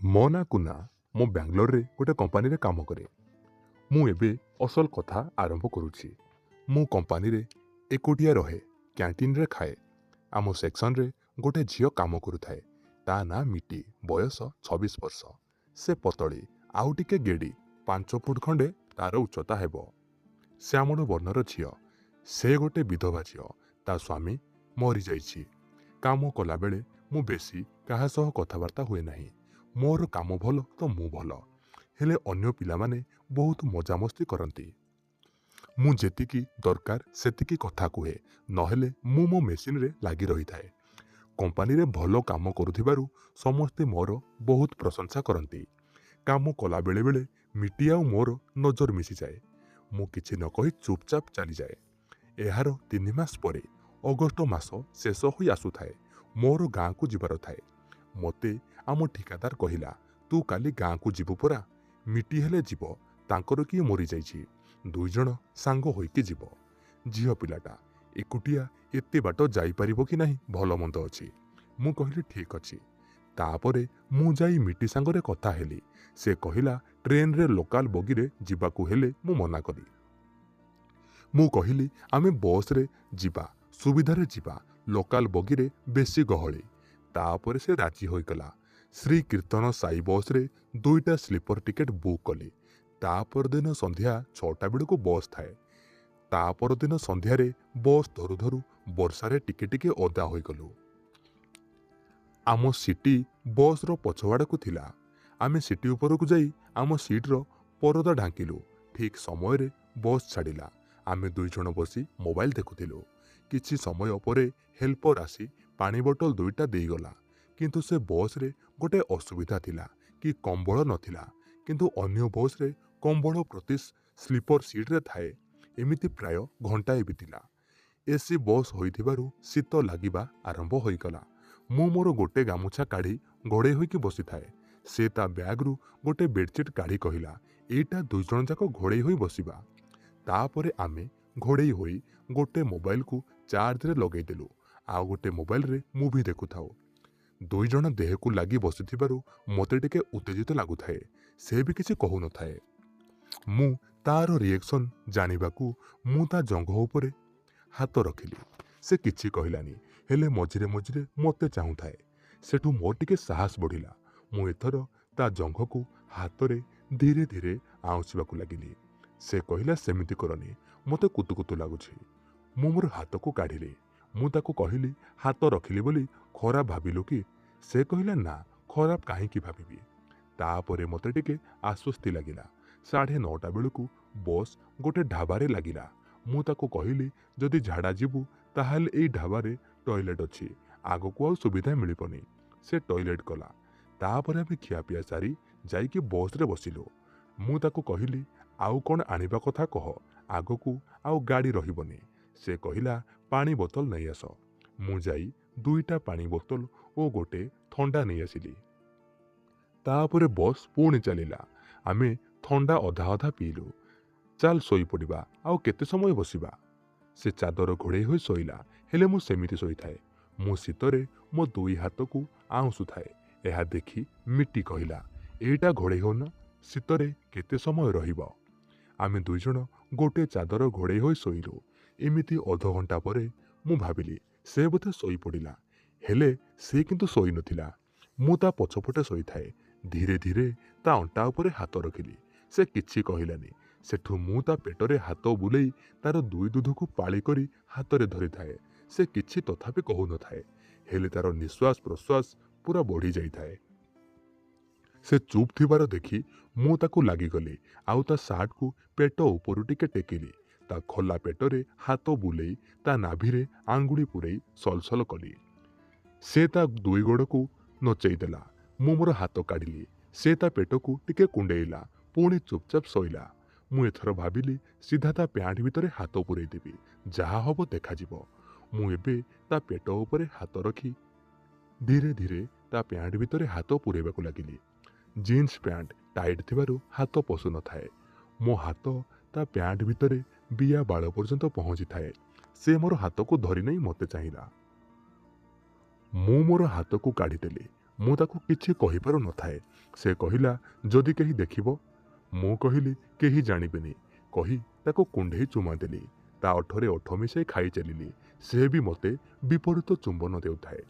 ମୋ ନାଁ କୁନା। ମୁଁ ବାଙ୍ଗାଲୋରରେ ଗୋଟେ କମ୍ପାନୀରେ କାମ କରେ। ମୁଁ ଏବେ ଅସଲ କଥା ଆରମ୍ଭ କରୁଛି। ମୁଁ କମ୍ପାନୀରେ ଏକୁଟିଆ ରହେ, କ୍ୟାଣ୍ଟିନ୍ରେ ଖାଏ। ଆମ ସେକ୍ସନରେ ଗୋଟେ ଝିଅ କାମ କରୁଥାଏ। ତା ନାଁ ମିଟି, ବୟସ 26 ବର୍ଷ। ସେ ପତଳି, ଆଉ ଟିକେ ଗେଡ଼ି, 5 ଫୁଟ ଖଣ୍ଡେ ତାର ଉଚ୍ଚତା ହେବ। ଶ୍ୟାମଳ ବର୍ଣ୍ଣର ଝିଅ। ସେ ଗୋଟେ ବିଧବା ଝିଅ। ତା ସ୍ୱାମୀ ମରିଯାଇଛି। କାମ କଲାବେଳେ ମୁଁ ବେଶୀ କାହା ସହ କଥାବାର୍ତ୍ତା ହୁଏ ନାହିଁ। ମୋର କାମ ଭଲ ତ ମୁଁ ଭଲ, ହେଲେ ଅନ୍ୟ ପିଲାମାନେ ବହୁତ ମଜାମସ୍ତି କରନ୍ତି। ମୁଁ ଯେତିକି ଦରକାର ସେତିକି କଥା କୁହେ, ନହେଲେ ମୁଁ ମୋ ମେସିନରେ ଲାଗି ରହିଥାଏ। କମ୍ପାନୀରେ ଭଲ କାମ କରୁଥିବାରୁ ସମସ୍ତେ ମୋର ବହୁତ ପ୍ରଶଂସା କରନ୍ତି। କାମ କଲା ବେଳେ ବେଳେ ମିଟି ଆଉ ମୋର ନଜର ମିଶିଯାଏ। ମୁଁ କିଛି ନ କହି ଚୁପଚାପ ଚାଲିଯାଏ। ଏହାର 3 ମାସ ପରେ ଅଗଷ୍ଟ ମାସ ଶେଷ ହୋଇ ଆସୁଥାଏ। ମୋର ଗାଁକୁ ଯିବାର ଥାଏ। ମୋତେ ଆମ ଠିକାଦାର କହିଲା, ତୁ କାଲି ଗାଁକୁ ଯିବୁ ପରା। ମିଟି ହେଲେ ଯିବ, ତାଙ୍କର କିଏ ମରିଯାଇଛି। 2 ଜଣ ସାଙ୍ଗ ହୋଇକି ଯିବ। ଝିଅ ପିଲାଟା ଏକୁଟିଆ ଏତେ ବାଟ ଯାଇପାରିବ କି ନାହିଁ ଭଲ ମନ୍ଦ ଅଛି। ମୁଁ କହିଲି ଠିକ୍ ଅଛି। ତାପରେ ମୁଁ ଯାଇ ମିଟି ସାଙ୍ଗରେ କଥା ହେଲି। ସେ କହିଲା ଟ୍ରେନରେ ଲୋକାଲ ବଗିରେ ଯିବାକୁ ହେଲେ ମୁଁ ମନା କଲି। ମୁଁ କହିଲି ଆମେ ବସ୍ରେ ଯିବା, ସୁବିଧାରେ ଯିବା, ଲୋକାଲ ବଗିରେ ବେଶୀ ଗହଳି। ତାପରେ ସେ ରାଜି ହୋଇଗଲା। ଶ୍ରୀ କୀର୍ତ୍ତନ ସାଇ ବସ୍ରେ 2ଟା ସ୍ଲିପର ଟିକେଟ ବୁକ୍ କଲି। ତା ପରଦିନ ସନ୍ଧ୍ୟା 6ଟା ବେଳକୁ ବସ୍ ଥାଏ। ତା ପରଦିନ ସନ୍ଧ୍ୟାରେ ବସ୍ ଧରୁ ଧରୁ ବର୍ଷାରେ ଟିକେ ଟିକେ ଓଦା ହୋଇଗଲୁ। ଆମ ସିଟି ବସ୍ର ପଛଆଡ଼କୁ ଥିଲା। ଆମେ ସିଟି ଉପରକୁ ଯାଇ ଆମ ସିଟ୍ର ପରଦା ଢାଙ୍କିଲୁ। ଠିକ୍ ସମୟରେ ବସ୍ ଛାଡ଼ିଲା। ଆମେ 2 ଜଣ ବସି ମୋବାଇଲ ଦେଖୁଥିଲୁ। କିଛି ସମୟ ପରେ ହେଲ୍ପର ଆସି ପାଣି ବୋଟଲ 2ଟା ଦେଇଗଲା। କିନ୍ତୁ ସେ ବସ୍ରେ ଗୋଟେ ଅସୁବିଧା ଥିଲା କି କମ୍ବଳ ନଥିଲା। କିନ୍ତୁ ଅନ୍ୟ ବସ୍ରେ କମ୍ବଳ ପ୍ରତି ସ୍ଲିପର ସିଟ୍ରେ ଥାଏ। ଏମିତି ପ୍ରାୟ ଘଣ୍ଟାଏ ବିତିଲା। ଏସି ବସ୍ ହୋଇଥିବାରୁ ଶୀତ ଲାଗିବା ଆରମ୍ଭ ହୋଇଗଲା। ମୁଁ ମୋର ଗୋଟେ ଗାମୁଛା କାଢ଼ି ଘୋଡ଼େଇ ହୋଇକି ବସିଥାଏ। ସେ ତା ବ୍ୟାଗରୁ ଗୋଟେ ବେଡସିଟ୍ କାଢ଼ି କହିଲା, ଏଇଟା 2 ଜଣ ଯାକ ଘୋଡ଼େଇ ହୋଇ ବସିବା। ତାପରେ ଆମେ ଘୋଡ଼େଇ ହୋଇ ଗୋଟେ ମୋବାଇଲକୁ ଚାର୍ଜରେ ଲଗେଇଦେଲୁ, ଆଉ ଗୋଟେ ମୋବାଇଲରେ ମୁଭି ଦେଖୁଥାଉ। 2 ଜଣ ଦେହକୁ ଲାଗି ବସିଥିବାରୁ ମୋତେ ଟିକେ ଉତ୍ତେଜିତ ଲାଗୁଥାଏ। ସେ ବି କିଛି କହୁନଥାଏ। ମୁଁ ତାର ରିଏକ୍ସନ ଜାଣିବାକୁ ମୁଁ ତା ଜଙ୍ଘ ଉପରେ ହାତ ରଖିଲି। ସେ କିଛି କହିଲାନି, ହେଲେ ମଝିରେ ମଝିରେ ମୋତେ ଚାହୁଁଥାଏ। ସେଠୁ ମୋର ଟିକେ ସାହସ ବଢ଼ିଲା। ମୁଁ ଏଥର ତା ଜଙ୍ଘକୁ ହାତରେ ଧୀରେ ଧୀରେ ଆଉଁସିବାକୁ ଲାଗିଲି। ସେ କହିଲା, ସେମିତି କରନି, ମୋତେ କୁତୁକୁତୁ ଲାଗୁଛି। ମୁଁ ମୋର ହାତକୁ କାଢ଼ିଲି। ମୁଁ ତାକୁ କହିଲି, ହାତ ରଖିଲି ବୋଲି ଖରାପ ଭାବିଲୁ କି? ସେ କହିଲା, ନା, ଖରାପ କାହିଁକି ଭାବିବି। ତାପରେ ମୋତେ ଟିକେ ଆଶ୍ୱସ୍ତି ଲାଗିଲା। 9:30 ବେଳକୁ ବସ୍ ଗୋଟେ ଢାବାରେ ଲାଗିଲା। ମୁଁ ତାକୁ କହିଲି, ଯଦି ଝାଡ଼ା ଯିବୁ ତାହେଲେ ଏଇ ଢାବାରେ ଟଏଲେଟ୍ ଅଛି, ଆଗକୁ ଆଉ ସୁବିଧା ମିଳିବନି। ସେ ଟଏଲେଟ୍ କଲା। ତାପରେ ଆମେ ଖିଆପିଆ ସାରି ଯାଇକି ବସ୍ରେ ବସିଲୁ। ମୁଁ ତାକୁ କହିଲି, ଆଉ କ'ଣ ଆଣିବା କଥା କହ, ଆଗକୁ ଆଉ ଗାଡ଼ି ରହିବନି। ସେ କହିଲା, ପାଣି ବୋତଲ ନେଇ ଆସ। ମୁଁ ଯାଇ 2ଟା ପାଣି ବୋତଲ ଓ ଗୋଟେ ଥଣ୍ଡା ନେଇ ଆସିଲି। ତାପରେ ବସ୍ ପୁଣି ଚାଲିଲା। ଆମେ ଥଣ୍ଡା ଅଧା ଅଧା ପିଇଲୁ। ଚାଲ ଶୋଇପଡ଼ିବା, ଆଉ କେତେ ସମୟ ବସିବା। ସେ ଚାଦର ଘୋଡ଼େଇ ହୋଇ ଶୋଇଲା, ହେଲେ ମୁଁ ସେମିତି ଶୋଇଥାଏ। ମୁଁ ଶୀତରେ ମୋ 2 ହାତକୁ ଆଉଁସୁଥାଏ। ଏହା ଦେଖି ମିଟି କହିଲା, ଏଇଟା ଘୋଡ଼େଇ ହୋଉନ, ଶୀତରେ କେତେ ସମୟ ରହିବ। ଆମେ 2 ଜଣ ଗୋଟେ ଚାଦର ଘୋଡ଼େଇ ହୋଇ ଶୋଇଲୁ। ଏମିତି ଅଧଘଣ୍ଟା ପରେ ମୁଁ ଭାବିଲି ସେ ବୋଧେ ଶୋଇପଡ଼ିଲା, ହେଲେ ସେ କିନ୍ତୁ ଶୋଇନଥିଲା। ମୁଁ ତା ପଛପଟେ ଶୋଇଥାଏ। ଧୀରେ ଧୀରେ ତା ଅଣ୍ଟା ଉପରେ ହାତ ରଖିଲି। ସେ କିଛି କହିଲାନି। ସେଠୁ ମୁଁ ତା ପେଟରେ ହାତ ବୁଲେଇ ତାର 2 ଦୁଧକୁ ପାଳି କରି ହାତରେ ଧରିଥାଏ। ସେ କିଛି ତଥାପି କହୁନଥାଏ, ହେଲେ ତାର ନିଶ୍ୱାସ ପ୍ରଶ୍ୱାସ ପୁରା ବଢ଼ି ଯାଇଥାଏ। ସେ ଚୁପ୍ ଥିବାର ଦେଖି ମୁଁ ତାକୁ ଲାଗିଗଲି, ଆଉ ତା ସାର୍ଟକୁ ପେଟ ଉପରୁ ଟିକେ ଟେକିଲି। ତା ଖୋଲା ପେଟରେ ହାତ ବୁଲେଇ ତା ନାଭିରେ ଆଙ୍ଗୁଳି ପୂରେଇ ସଲସଲ କଲି। ସେ ତା 2 ଗୋଡ଼କୁ ନଚେଇ ଦେଲା। ମୁଁ ମୋର ହାତ କାଢ଼ିଲି। ସେ ତା ପେଟକୁ ଟିକେ କୁଣ୍ଡେଇଲା, ପୁଣି ଚୁପଚାପ ଶୋଇଲା। ମୁଁ ଏଥର ଭାବିଲି, ସିଧା ତା ପ୍ୟାଣ୍ଟ ଭିତରେ ହାତ ପୂରେଇ ଦେବି, ଯାହା ହବ ଦେଖାଯିବ। ମୁଁ ଏବେ ତା ପେଟ ଉପରେ ହାତ ରଖି ଧୀରେ ଧୀରେ ତା ପ୍ୟାଣ୍ଟ ଭିତରେ ହାତ ପୂରେଇବାକୁ ଲାଗିଲି। ଜିନ୍ସ ପ୍ୟାଣ୍ଟ ଟାଇଟ୍ ଥିବାରୁ ହାତ ପଶୁନଥାଏ। ମୋ ହାତ ତା ପ୍ୟାଣ୍ଟ ଭିତରେ ବିୟା ବାଳ ପର୍ଯ୍ୟନ୍ତ ପହଞ୍ଚିଥାଏ। ସେ ମୋର ହାତକୁ ଧରି ନେଇ ମୋତେ ଚାହିଁଲା। ମୁଁ ମୋର ହାତକୁ କାଢ଼ିଦେଲି। ମୁଁ ତାକୁ କିଛି କହିପାରୁ ନଥାଏ। ସେ କହିଲା, ଯଦି କେହି ଦେଖିବ? ମୁଁ କହିଲି, କେହି ଜାଣିବେନି କହି ତାକୁ କୁଣ୍ଢେଇ ଚୁମା ଦେଲି। ତା ଓଠରେ ଓଠ ମିଶାଇ ଖାଇ ଚାଲିଲି। ସେ ବି ମୋତେ ବିପରୀତ ଚୁମ୍ବନ ଦେଉଥାଏ।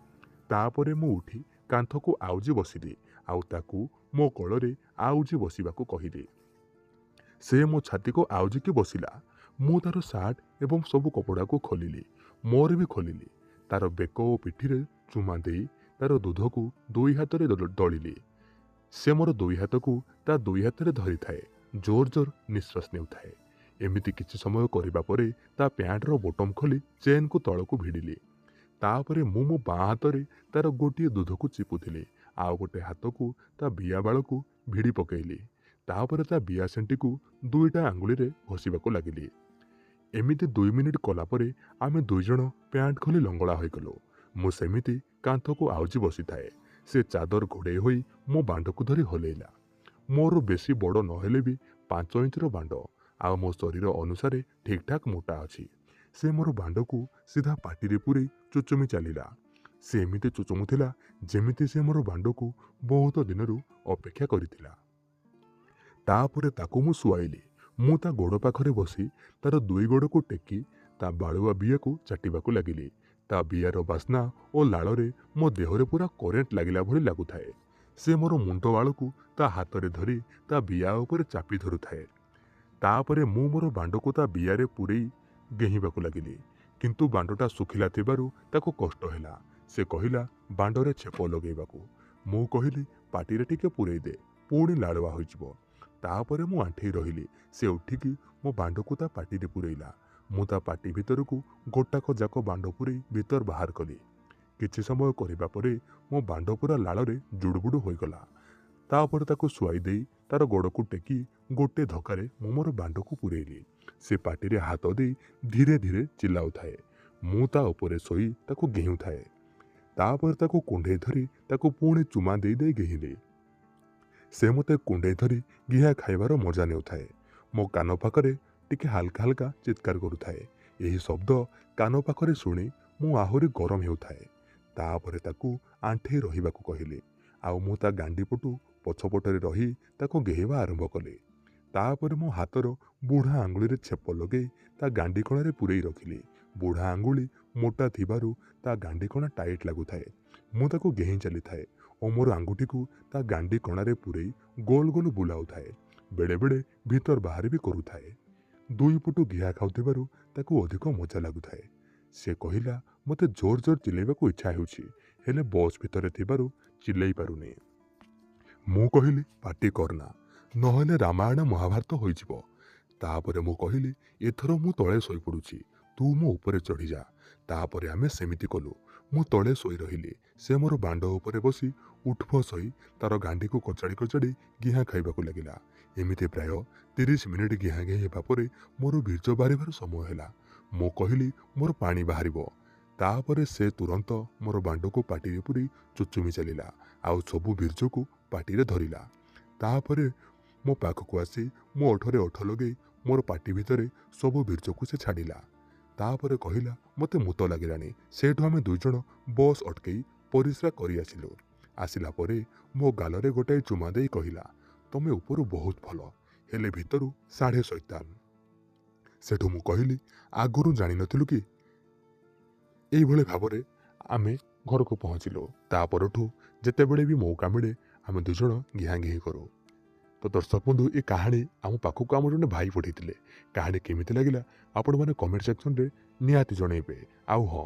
ତାପରେ ମୁଁ ଉଠି କାନ୍ଥକୁ ଆଉଜି ବସିଲି ଆଉ ତାକୁ ମୋ କୋଳରେ ଆଉଜି ବସିବାକୁ କହିଲି। ସେ ମୋ ଛାତିକୁ ଆଉଜିକି ବସିଲା। ମୁଁ ତାର ସାର୍ଟ ଏବଂ ସବୁ କପଡ଼ାକୁ ଖୋଲିଲି। ମୋର ବି ଖୋଲିଲି। ତାର ବେକ ଓ ପିଠିରେ ଚୁମା ଦେଇ ତାର ଦୁଧକୁ ଦୁଇ ହାତରେ ଦଳିଲି। ସେ ମୋର ଦୁଇ ହାତକୁ ତା ଦୁଇ ହାତରେ ଧରିଥାଏ। ଜୋର ଜୋର ନିଶ୍ୱାସ ନେଉଥାଏ। ଏମିତି କିଛି ସମୟ କରିବା ପରେ ତା ପ୍ୟାଣ୍ଟର ବୋଟମ ଖୋଲି ଚେନ୍କୁ ତଳକୁ ଭିଡ଼ିଲି। ତାପରେ ମୁଁ ମୋ ବାଁ ହାତରେ ତାର ଗୋଟିଏ ଦୁଧକୁ ଚିପୁଥିଲି ଆଉ ଗୋଟେ ହାତକୁ ତା ବିଆ ବାଳକୁ ଭିଡ଼ି ପକେଇଲି। ତାପରେ ତା ବିଆ ସେଣ୍ଟିକୁ ଦୁଇଟା ଆଙ୍ଗୁଳିରେ ଘଷିବାକୁ ଲାଗିଲି। ଏମିତି 2 ମିନିଟ୍ କଲା ପରେ ଆମେ ଦୁଇଜଣ ପ୍ୟାଣ୍ଟ ଖୋଲି ଲଙ୍ଗଳା ହୋଇଗଲୁ। ମୁଁ ସେମିତି କାନ୍ଥକୁ ଆଉଜି ବସିଥାଏ। ସେ ଚାଦର ଘୋଡ଼େଇ ହୋଇ ମୋ ବାଣ୍ଡକୁ ଧରି ହଲେଇଲା। ମୋର ବେଶୀ ବଡ଼ ନହେଲେ ବି 5 ଇଞ୍ଚର ବାଣ୍ଡ ଆଉ ମୋ ଶରୀର ଅନୁସାରେ ଠିକ୍ଠାକ୍ ମୋଟା ଅଛି। ସେ ମୋର ବାଣ୍ଡକୁ ସିଧା ପାଟିରେ ପୂରେଇ ଚୁଚୁମି ଚାଲିଲା। ସେ ଏମିତି ଚୁଚୁମୁଥିଲା ଯେମିତି ସେ ମୋର ବାଣ୍ଡକୁ ବହୁତ ଦିନରୁ ଅପେକ୍ଷା କରିଥିଲା। ତାପରେ ତାକୁ ମୁଁ ଶୁଆଇଲି। ମୁଁ ତା ଗୋଡ଼ ପାଖରେ ବସି ତାର ଦୁଇ ଗୋଡ଼କୁ ଟେକି ତା ବାଳୁଆ ବିଆକୁ ଚାଟିବାକୁ ଲାଗିଲି। ତା ବିଆର ବାସ୍ନା ଓ ଲାଳରେ ମୋ ଦେହରେ ପୁରା କରେଣ୍ଟ ଲାଗିଲା ଭଳି ଲାଗୁଥାଏ। ସେ ମୋର ମୁଣ୍ଡ ବାଳକୁ ତା ହାତରେ ଧରି ତା ବିଆ ଉପରେ ଚାପି ଧରୁଥାଏ। ତାପରେ ମୁଁ ମୋର ବାଣ୍ଡକୁ ତା ବିଆରେ ପୂରେଇ ଗେହିବାକୁ ଲାଗିଲି। କିନ୍ତୁ ବାଣ୍ଡଟା ଶୁଖିଲା ଥିବାରୁ ତାକୁ କଷ୍ଟ ହେଲା। ସେ କହିଲା, ବାଣ୍ଡରେ ଛେପ ଲଗେଇବାକୁ। ମୁଁ କହିଲି, ପାଟିରେ ଟିକେ ପୂରେଇ ଦେ, ପୁଣି ଲାଳୁଆ ହୋଇଯିବ। ତାପରେ ମୁଁ ଆଣ୍ଠେଇ ରହିଲି। ସେ ଉଠିକି ମୋ ବାଣ୍ଡକୁ ତା ପାଟିରେ ପୂରେଇଲା। ମୁଁ ତା ପାଟି ଭିତରକୁ ଗୋଟାକ ଯାକ ବାଣ୍ଡ ପୂରେଇ ଭିତର ବାହାର କଲି। କିଛି ସମୟ କରିବା ପରେ ମୋ ବାଣ୍ଡ ପୁରା ଲାଳରେ ଜୁଡ଼ୁବୁଡ଼ୁ ହୋଇଗଲା। ତାପରେ ତାକୁ ଶୁଆଇ ଦେଇ ତାର ଗୋଡ଼କୁ ଟେକି ଗୋଟେ ଧକ୍କାରେ ମୁଁ ମୋର ବାଣ୍ଡକୁ ପୂରେଇଲି। ସେ ପାଟିରେ ହାତ ଦେଇ ଧୀରେ ଧୀରେ ଚିଲ୍ଲାଉଥାଏ। ମୁଁ ତା ଉପରେ ଶୋଇ ତାକୁ ଗେହୁଥାଏ। ତାପରେ ତାକୁ କୁଣ୍ଢେଇ ଧରି ତାକୁ ପୁଣି ଚୁମା ଦେଇ ଦେଇ ଗେହିଲି। ସେ ମୋତେ କୁଣ୍ଢେଇ ଧରି ଗିହା ଖାଇବାର ମଜା ନେଉଥାଏ। ମୋ କାନ ପାଖରେ ଟିକେ ହାଲକା ହାଲକା ଚିତ୍କାର କରୁଥାଏ। ଏହି ଶବ୍ଦ କାନ ପାଖରେ ଶୁଣି ମୁଁ ଆହୁରି ଗରମ ହେଉଥାଏ। ତାପରେ ତାକୁ ଆଣ୍ଠେଇ ରହିବାକୁ କହିଲି ଆଉ ମୁଁ ତା ଗାଣ୍ଡି ପଟୁ ପଛପଟରେ ରହି ତାକୁ ଗେହିବା ଆରମ୍ଭ କଲି। ତାପରେ ମୋ ହାତର ବୁଢ଼ା ଆଙ୍ଗୁଳିରେ ଛେପ ଲଗେଇ ତା ଗାଣ୍ଡି କଣାରେ ପୂରେଇ ରଖିଲି। ବୁଢ଼ା ଆଙ୍ଗୁଳି ମୋଟା ଥିବାରୁ ତା ଗାଣ୍ଡି କଣା ଟାଇଟ୍ ଲାଗୁଥାଏ। ମୁଁ ତାକୁ ଗେହିଁ ଚାଲିଥାଏ ଓ ମୋର ଆଙ୍ଗୁଠିକୁ ତା ଗାଣ୍ଡି କଣାରେ ପୂରେଇ ଗୋଲ ଗୋଲ ବୁଲାଉଥାଏ। ବେଳେବେଳେ ଭିତର ବାହାର ବି କରୁଥାଏ। ଦୁଇ ପଟୁ ଘିଆ ଖାଉଥିବାରୁ ତାକୁ ଅଧିକ ମଜା ଲାଗୁଥାଏ। ସେ କହିଲା, ମୋତେ ଜୋର ଜୋର ଚିଲେଇବାକୁ ଇଚ୍ଛା ହେଉଛି, ହେଲେ ବସ୍ ଭିତରେ ଥିବାରୁ ଚିଲେଇ ପାରୁନି। ମୁଁ କହିଲି, ପାଟି କରନା, ନହେଲେ ରାମାୟଣ ମହାଭାରତ ହୋଇଯିବ। ତାପରେ ମୁଁ କହିଲି, ଏଥର ମୁଁ ତଳେ ଶୋଇପଡ଼ୁଛି, ତୁ ମୋ ଉପରେ ଚଢ଼ିଯା। ତାପରେ ଆମେ ସେମିତି କଲୁ। ମୁଁ ତଳେ ଶୋଇ ରହିଲି। ସେ ମୋର ବାଣ୍ଡ ଉପରେ ବସି ଉଠ୍‌ବସ୍ ହୋଇ ତାର ଗାଣ୍ଡିକୁ କଚାଡ଼ି କଚାଡ଼ି ଗିହା ଖାଇବାକୁ ଲାଗିଲା। ଏମିତି ପ୍ରାୟ 30 ମିନିଟ୍ ଗିହା ଗିହି ହେବା ପରେ ମୋର ବୀର୍ଯ୍ୟ ବାହାରିବାର ସମୟ ହେଲା। ମୁଁ କହିଲି, ମୋର ପାଣି ବାହାରିବ। ତାପରେ ସେ ତୁରନ୍ତ ମୋର ବାଣ୍ଡକୁ ପାଟିରେ ପୂରେଇ ଚୁଚୁମି ଚାଲିଲା ଆଉ ସବୁ ବୀର୍ଯ୍ୟକୁ ପାଟିରେ ଧରିଲା। ତାପରେ ମୋ ପାଖକୁ ଆସି ମୋ ଓଠରେ ଓଠ ଲଗେଇ ମୋର ପାଟି ଭିତରେ ସବୁ ବୀର୍ଯ୍ୟକୁ ସେ ଛାଡ଼ିଲା। ତାପରେ କହିଲା, ମୋତେ ମୁତ ଲାଗିଲାଣି। ସେଇଠୁ ଆମେ ଦୁଇଜଣ ବସ୍ ଅଟକେଇ ପରିସ୍ରା କରି ଆସିଲୁ। ଆସିଲା ପରେ ମୋ ଗାଲରେ ଗୋଟାଏ ଚୁମା ଦେଇ କହିଲା, ତମେ ଉପରୁ ବହୁତ ଭଲ, ହେଲେ ଭିତରୁ ସାଢ଼େ ଶୈତାନ। ସେଠୁ ମୁଁ କହିଲି, ଆଗରୁ ଜାଣିନଥିଲୁ କି? ଏଇଭଳି ଭାବରେ ଆମେ ଘରକୁ ପହଞ୍ଚିଲୁ। ତା ପରଠୁ ଯେତେବେଳେ ବି ମୌକା ମିଳେ ଆମେ ଦୁଇଜଣ ଘିଆଁ ଘିଁ କରୁ। ତ ଦର୍ଶକ ବନ୍ଧୁ, ଏ କାହାଣୀ ଆମ ପାଖକୁ ଆମର ଜଣେ ଭାଇ ପଠାଇଥିଲେ। କାହାଣୀ କେମିତି ଲାଗିଲା ଆପଣମାନେ କମେଣ୍ଟ ସେକ୍ସନରେ ନିହାତି ଜଣାଇବେ। ଆଉ ହଁ,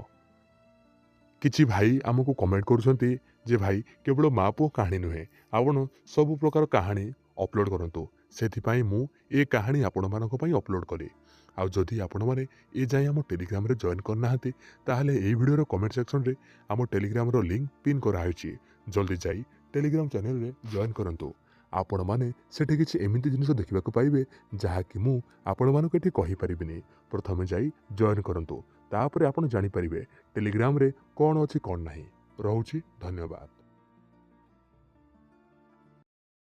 କିଛି ଭାଇ ଆମକୁ କମେଣ୍ଟ କରୁଛନ୍ତି ଯେ ଭାଇ କେବଳ ମା ପୁଅ କାହାଣୀ ନୁହେଁ, ଆପଣ ସବୁ ପ୍ରକାର କାହାଣୀ ଅପଲୋଡ଼ କରନ୍ତୁ। ସେଥିପାଇଁ ମୁଁ ଏ କାହାଣୀ ଆପଣମାନଙ୍କ ପାଇଁ ଅପଲୋଡ଼ କଲି। ଆଉ ଯଦି ଆପଣମାନେ ଏ ଯାଏଁ ଆମ ଟେଲିଗ୍ରାମରେ ଜଏନ୍ କରିନାହାନ୍ତି, ତାହେଲେ ଏହି ଭିଡ଼ିଓର କମେଣ୍ଟ ସେକ୍ସନରେ ଆମ ଟେଲିଗ୍ରାମର ଲିଙ୍କ୍ ପିନ୍ କରାହେଉଛି। ଜଲ୍ଦି ଯାଇ ଟେଲିଗ୍ରାମ ଚ୍ୟାନେଲରେ ଜଏନ୍ କରନ୍ତୁ। ଆପଣମାନେ ସେଠି କିଛି ଏମିତି ଜିନିଷ ଦେଖିବାକୁ ପାଇବେ ଯାହାକି ମୁଁ ଆପଣମାନଙ୍କୁ ଏଠି କହିପାରିବିନି। ପ୍ରଥମେ ଯାଇ ଜଏନ୍ କରନ୍ତୁ, ତାପରେ ଆପଣ ଜାଣିପାରିବେ ଟେଲିଗ୍ରାମରେ କ'ଣ ଅଛି କ'ଣ ନାହିଁ। ରହୁଛି, ଧନ୍ୟବାଦ।